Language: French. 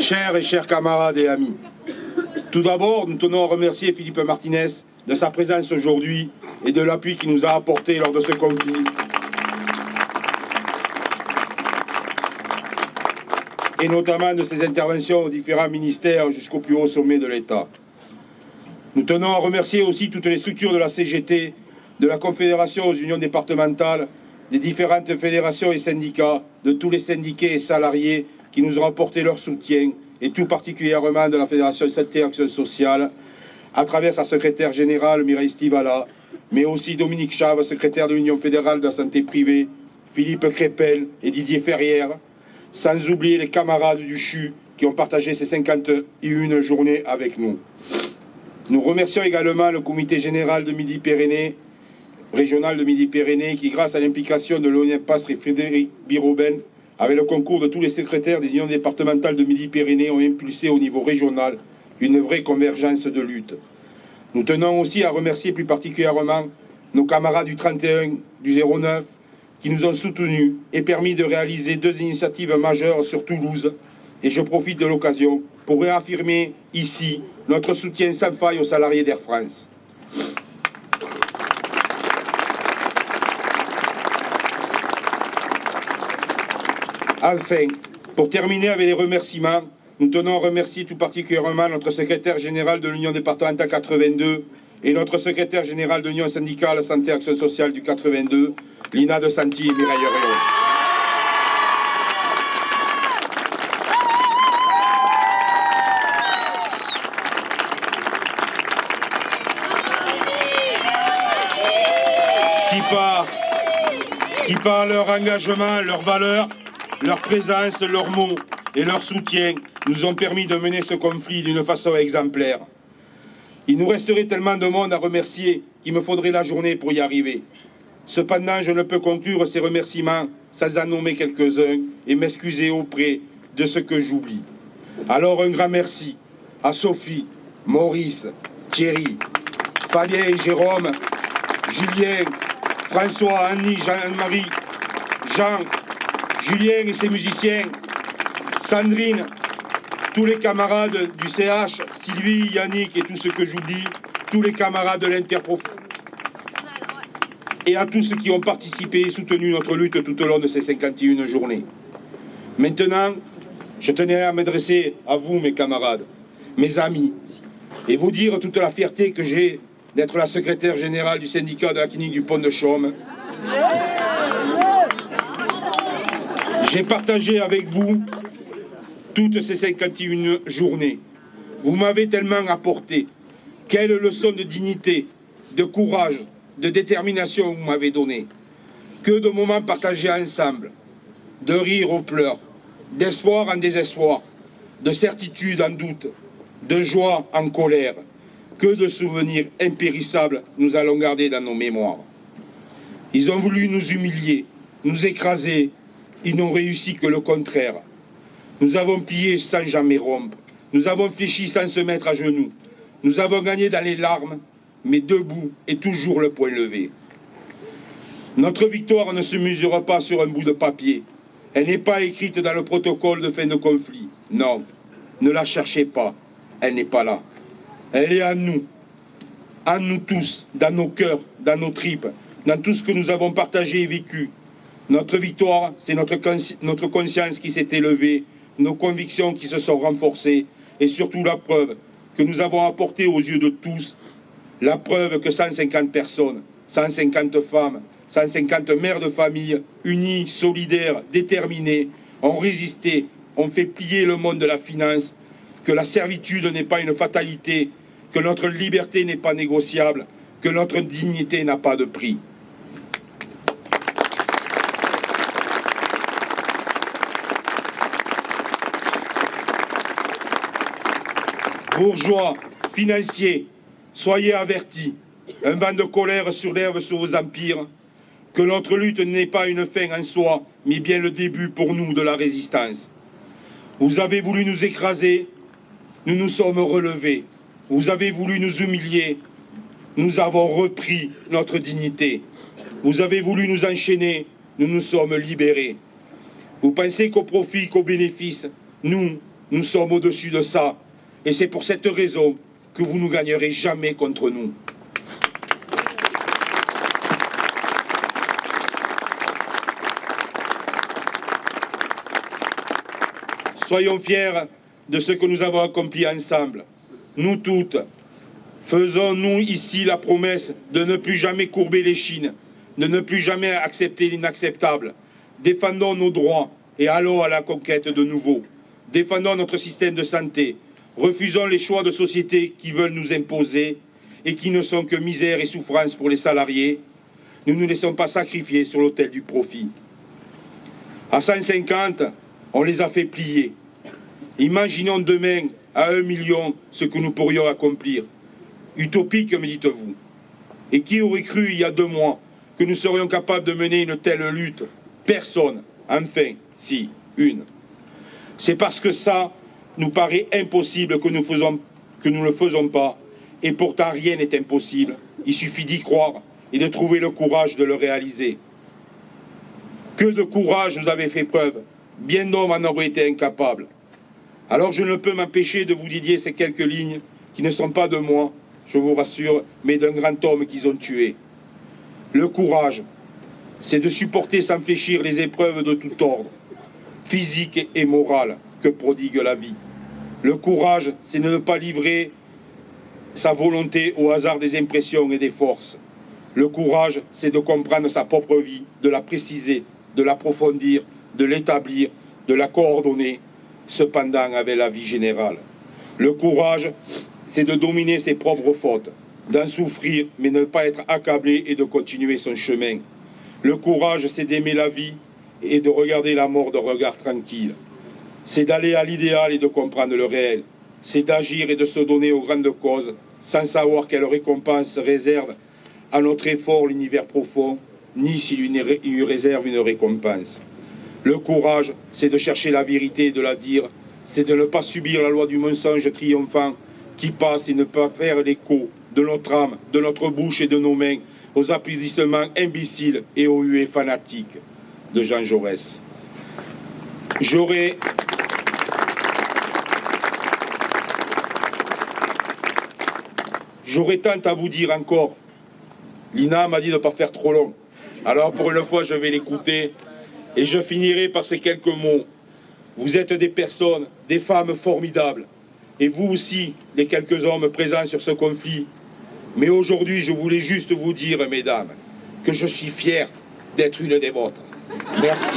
Chers et chers camarades et amis, tout d'abord, nous tenons à remercier Philippe Martinez de sa présence aujourd'hui et de l'appui qu'il nous a apporté lors de ce conflit. Et notamment de ses interventions aux différents ministères jusqu'au plus haut sommet de l'État. Nous tenons à remercier aussi toutes les structures de la CGT, de la Confédération aux unions départementales, des différentes fédérations et syndicats, de tous les syndiqués et salariés qui nous ont apporté leur soutien, et tout particulièrement de la Fédération Santé Action Sociale, à travers sa secrétaire générale Mireille Stivala, mais aussi Dominique Chave, secrétaire de l'Union fédérale de la santé privée, Philippe Crépel et Didier Ferrière, sans oublier les camarades du CHU qui ont partagé ces 51 journées avec nous. Nous remercions également le comité général de Midi-Pyrénées, régional de Midi-Pyrénées, qui, grâce à l'implication de Léonien Pastre et Frédéric Biroben, avec le concours de tous les secrétaires des unions départementales de Midi-Pyrénées, ont impulsé au niveau régional une vraie convergence de lutte. Nous tenons aussi à remercier plus particulièrement nos camarades du 31, du 09, qui nous ont soutenus et permis de réaliser 2 initiatives majeures sur Toulouse. Et je profite de l'occasion pour réaffirmer ici notre soutien sans faille aux salariés d'Air France. Enfin, pour terminer avec les remerciements, nous tenons à remercier tout particulièrement notre secrétaire général de l'Union départementale 82 et notre secrétaire général de l'Union syndicale Santé Action Sociale du 82, Lina de Santi et Mireille Réau. Qui par leur engagement, leur valeur, leur présence, leurs mots et leur soutien nous ont permis de mener ce conflit d'une façon exemplaire. Il nous resterait tellement de monde à remercier qu'il me faudrait la journée pour y arriver. Cependant, je ne peux conclure ces remerciements sans en nommer quelques-uns et m'excuser auprès de ceux que j'oublie. Alors un grand merci à Sophie, Maurice, Thierry, Fabien et Jérôme, Julien, François, Annie, Jean-Marie, Jean, Julien et ses musiciens, Sandrine, tous les camarades du CH, Sylvie, Yannick et tous ceux que j'oublie, tous les camarades de l'Interprof et à tous ceux qui ont participé et soutenu notre lutte tout au long de ces 51 journées. Maintenant, je tenais à m'adresser à vous, mes camarades, mes amis, et vous dire toute la fierté que j'ai d'être la secrétaire générale du syndicat de la clinique du Pont de Chaume. J'ai partagé avec vous toutes ces 51 journées. Vous m'avez tellement apporté. Quelle leçon de dignité, de courage, de détermination vous m'avez donné. Que de moments partagés ensemble, de rire aux pleurs, d'espoir en désespoir, de certitude en doute, de joie en colère. Que de souvenirs impérissables nous allons garder dans nos mémoires. Ils ont voulu nous humilier, nous écraser. Ils n'ont réussi que le contraire. Nous avons plié sans jamais rompre. Nous avons fléchi sans se mettre à genoux. Nous avons gagné dans les larmes, mais debout et toujours le poing levé. Notre victoire ne se mesure pas sur un bout de papier. Elle n'est pas écrite dans le protocole de fin de conflit. Non, ne la cherchez pas. Elle n'est pas là. Elle est en nous tous, dans nos cœurs, dans nos tripes, dans tout ce que nous avons partagé et vécu. Notre victoire, c'est notre conscience qui s'est élevée, nos convictions qui se sont renforcées, et surtout la preuve que nous avons apportée aux yeux de tous, la preuve que 150 personnes, 150 femmes, 150 mères de famille, unies, solidaires, déterminées, ont résisté, ont fait plier le monde de la finance, que la servitude n'est pas une fatalité, que notre liberté n'est pas négociable, que notre dignité n'a pas de prix. Bourgeois, financiers, soyez avertis, un vent de colère surlève sur vos empires, que notre lutte n'est pas une fin en soi, mais bien le début pour nous de la résistance. Vous avez voulu nous écraser, nous nous sommes relevés. Vous avez voulu nous humilier, nous avons repris notre dignité. Vous avez voulu nous enchaîner, nous nous sommes libérés. Vous pensez qu'au profit, qu'au bénéfice, nous Nous sommes au-dessus de ça. Et c'est pour cette raison que vous ne gagnerez jamais contre nous. Soyons fiers de ce que nous avons accompli ensemble. Nous toutes, faisons-nous ici la promesse de ne plus jamais courber l'échine, de ne plus jamais accepter l'inacceptable. Défendons nos droits et allons à la conquête de nouveaux. Défendons notre système de santé. Refusons les choix de société qui veulent nous imposer et qui ne sont que misère et souffrance pour les salariés. Nous ne nous laissons pas sacrifier sur l'autel du profit. À 150, on les a fait plier. Imaginons demain à 1 million ce que nous pourrions accomplir. Utopique, me dites-vous. Et qui aurait cru il y a 2 mois que nous serions capables de mener une telle lutte? Personne. Enfin, si, une. C'est parce que ça nous paraît impossible que nous ne le faisons pas. Et pourtant, rien n'est impossible. Il suffit d'y croire et de trouver le courage de le réaliser. Que de courage vous avez fait preuve. Bien d'hommes en auraient été incapables. Alors je ne peux m'empêcher de vous dédier ces quelques lignes qui ne sont pas de moi, je vous rassure, mais d'un grand homme qu'ils ont tué. Le courage, c'est de supporter sans fléchir les épreuves de tout ordre, physique et morale, que prodigue la vie. Le courage, c'est de ne pas livrer sa volonté au hasard des impressions et des forces. Le courage, c'est de comprendre sa propre vie, de la préciser, de l'approfondir, de l'établir, de la coordonner, cependant avec la vie générale. Le courage, c'est de dominer ses propres fautes, d'en souffrir, mais ne pas être accablé et de continuer son chemin. Le courage, c'est d'aimer la vie et de regarder la mort d'un regard tranquille. C'est d'aller à l'idéal et de comprendre le réel. C'est d'agir et de se donner aux grandes causes, sans savoir quelle récompense réserve à notre effort l'univers profond, ni s'il lui réserve une récompense. Le courage, c'est de chercher la vérité et de la dire. C'est de ne pas subir la loi du mensonge triomphant qui passe et ne pas faire l'écho de notre âme, de notre bouche et de nos mains aux applaudissements imbéciles et aux huées fanatiques de Jean Jaurès. J'aurais tant à vous dire encore. Lina m'a dit de ne pas faire trop long. Alors pour une fois, je vais l'écouter. Et je finirai par ces quelques mots. Vous êtes des personnes, des femmes formidables. Et vous aussi, les quelques hommes présents sur ce conflit. Mais aujourd'hui, je voulais juste vous dire, mesdames, que je suis fier d'être une des vôtres. Merci.